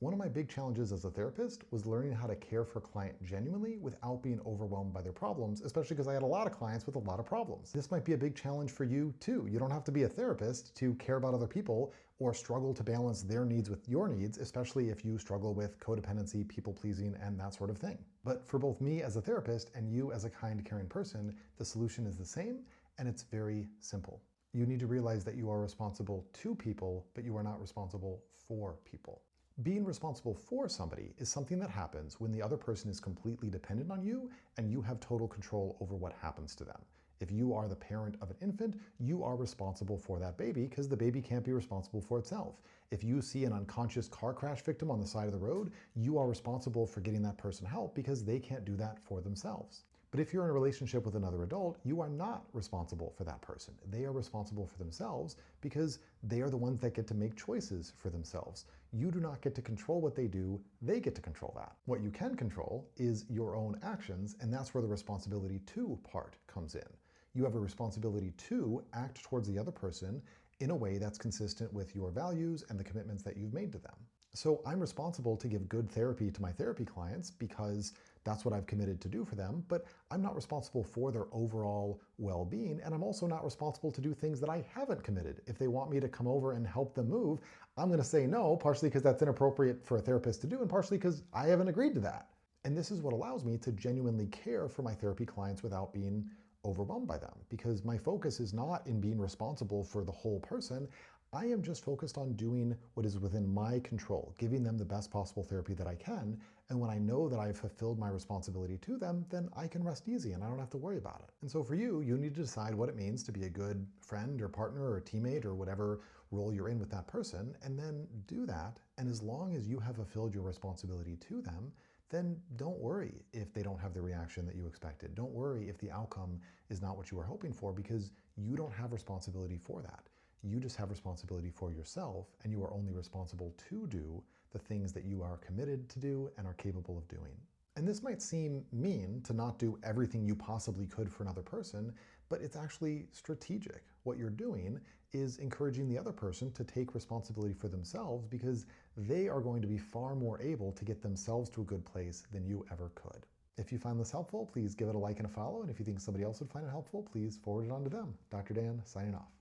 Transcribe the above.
One of my big challenges as a therapist was learning how to care for a client genuinely without being overwhelmed by their problems, especially because I had a lot of clients with a lot of problems. This might be a big challenge for you too. You don't have to be a therapist to care about other people or struggle to balance their needs with your needs, especially if you struggle with codependency, people pleasing, and that sort of thing. But for both me as a therapist and you as a kind, caring person, the solution is the same, and it's very simple. You need to realize that you are responsible to people, but you are not responsible for people. Being responsible for somebody is something that happens when the other person is completely dependent on you and you have total control over what happens to them. If you are the parent of an infant, you are responsible for that baby because the baby can't be responsible for itself. If you see an unconscious car crash victim on the side of the road, you are responsible for getting that person help because they can't do that for themselves. But if you're in a relationship with another adult, you are not responsible for that person. They are responsible for themselves because they are the ones that get to make choices for themselves. You do not get to control what they do, they get to control that. What you can control is your own actions, and that's where the responsibility to part comes in. You have a responsibility to act towards the other person in a way that's consistent with your values and the commitments that you've made to them. So I'm responsible to give good therapy to my therapy clients because that's what I've committed to do for them, but I'm not responsible for their overall well-being, and I'm also not responsible to do things that I haven't committed. If they want me to come over and help them move, I'm gonna say no, partially because that's inappropriate for a therapist to do, and partially because I haven't agreed to that. And this is what allows me to genuinely care for my therapy clients without being overwhelmed by them, because my focus is not in being responsible for the whole person. I am just focused on doing what is within my control, giving them the best possible therapy that I can. And when I know that I've fulfilled my responsibility to them, then I can rest easy and I don't have to worry about it. And so for you, you need to decide what it means to be a good friend or partner or teammate or whatever role you're in with that person, and then do that. And as long as you have fulfilled your responsibility to them, then don't worry if they don't have the reaction that you expected. Don't worry if the outcome is not what you were hoping for, because you don't have responsibility for that. You just have responsibility for yourself, and you are only responsible to do the things that you are committed to do and are capable of doing. And this might seem mean to not do everything you possibly could for another person, but it's actually strategic. What you're doing is encouraging the other person to take responsibility for themselves, because they are going to be far more able to get themselves to a good place than you ever could. If you find this helpful, please give it a like and a follow. And if you think somebody else would find it helpful, please forward it on to them. Dr. Dan, signing off.